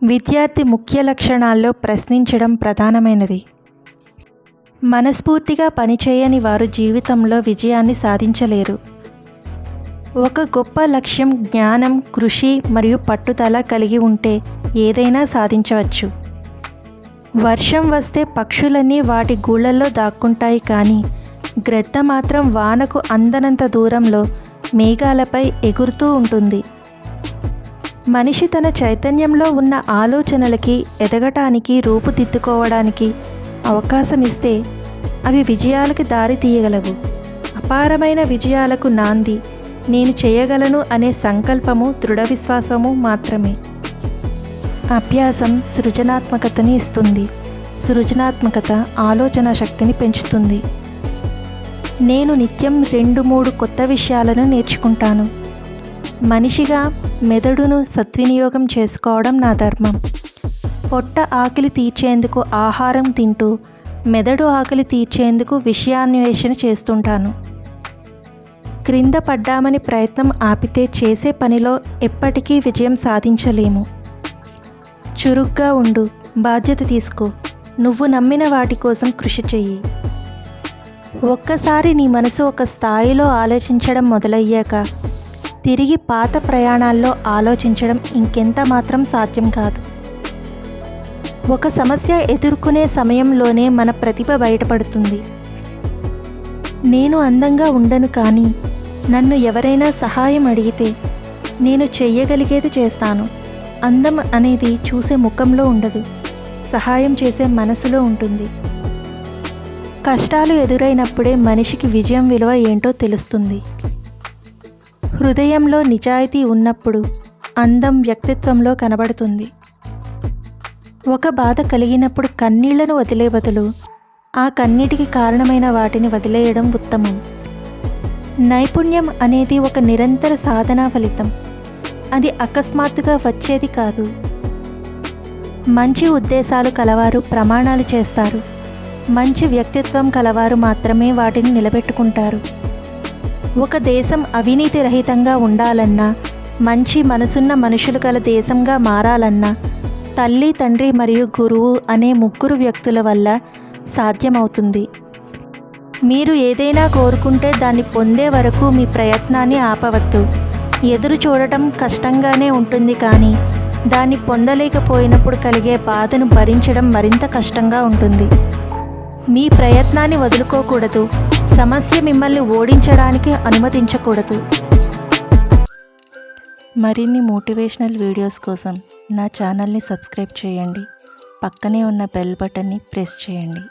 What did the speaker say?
విద్యార్థి ముఖ్య లక్షణాల్లో ప్రశ్నించడం ప్రధానమైనది. మనస్ఫూర్తిగా పనిచేయని వారు జీవితంలో విజయాన్ని సాధించలేరు. ఒక గొప్ప లక్ష్యం, జ్ఞానం, కృషి మరియు పట్టుదల కలిగి ఉంటే ఏదైనా సాధించవచ్చు. వర్షం వస్తే పక్షులన్నీ వాటి గూళ్ళల్లో దాక్కుంటాయి, కానీ గ్రద్ద మాత్రం వానకు అందనంత దూరంలో మేఘాలపై ఎగురుతూ ఉంటుంది. మనిషి తన చైతన్యంలో ఉన్న ఆలోచనలకి ఎదగటానికి, రూపుదిద్దుకోవడానికి అవకాశం ఇస్తే అవి విజయాలకు దారి తీయగలవు. అపారమైన విజయాలకు నాంది నేను చేయగలను అనే సంకల్పము, దృఢ విశ్వాసము మాత్రమే. అభ్యాసం సృజనాత్మకతని ఇస్తుంది. సృజనాత్మకత ఆలోచన శక్తిని పెంచుతుంది. నేను నిత్యం 2-3 కొత్త విషయాలను నేర్చుకుంటాను. మనిషిగా మెదడును సద్వినియోగం చేసుకోవడం నా ధర్మం. పొట్ట ఆకలి తీర్చేందుకు ఆహారం తింటూ, మెదడు ఆకలి తీర్చేందుకు విషయాన్వేషణ చేస్తుంటాను. క్రింద పడ్డామని ప్రయత్నం ఆపితే చేసే పనిలో ఎప్పటికీ విజయం సాధించలేము. చురుగ్గా ఉండు, బాధ్యత తీసుకో, నువ్వు నమ్మిన వాటి కోసం కృషి చెయ్యి. ఒక్కసారి నీ మనసు ఒక స్థాయిలో ఆలోచించడం మొదలయ్యాక తిరిగి పాత ప్రయాణాల్లో ఆలోచించడం ఇంకెంత మాత్రం సాధ్యం కాదు. ఒక సమస్య ఎదుర్కొనే సమయంలోనే మన ప్రతిభ బయటపడుతుంది. నేను అందంగా ఉండను, కానీ నన్ను ఎవరైనా సహాయం అడిగితే నేను చెయ్యగలిగేది చేస్తాను. అందం అనేది చూసే ముఖంలో ఉండదు, సహాయం చేసే మనసులో ఉంటుంది. కష్టాలు ఎదురైనప్పుడే మనిషికి విజయం విలువ ఏంటో తెలుస్తుంది. హృదయంలో నిజాయితీ ఉన్నప్పుడు అందం వ్యక్తిత్వంలో కనబడుతుంది. ఒక బాధ కలిగినప్పుడు కన్నీళ్లను వదిలే బదులు ఆ కన్నీటికి కారణమైన వాటిని వదిలేయడం ఉత్తమం. నైపుణ్యం అనేది ఒక నిరంతర సాధనా ఫలితం. అది అకస్మాత్తుగా వచ్చేది కాదు. మంచి ఉద్దేశాలు కలవారు ప్రమాణాలు చేస్తారు. మంచి వ్యక్తిత్వం కలవారు మాత్రమే వాటిని నిలబెట్టుకుంటారు. ఒక దేశం అవినీతి రహితంగా ఉండాలన్నా, మంచి మనసున్న మనుషులు గల దేశంగా మారాలన్నా తల్లి, తండ్రి మరియు గురువు అనే 3 వ్యక్తుల వల్ల సాధ్యమవుతుంది. మీరు ఏదైనా కోరుకుంటే దాన్ని పొందే వరకు మీ ప్రయత్నాన్ని ఆపవద్దు. ఎదురు చూడటం కష్టంగానే ఉంటుంది, కానీ దాన్ని పొందలేకపోయినప్పుడు కలిగే బాధను భరించడం మరింత కష్టంగా ఉంటుంది. మీ ప్రయత్నాన్ని వదులుకోకూడదు. సమస్య మిమ్మల్ని ఓడించడానికి అనుమతించకూడదు. మరిన్ని మోటివేషనల్ వీడియోస్ కోసం నా ఛానల్ని సబ్స్క్రైబ్ చేయండి. పక్కనే ఉన్న బెల్ బటన్ని ప్రెస్ చేయండి.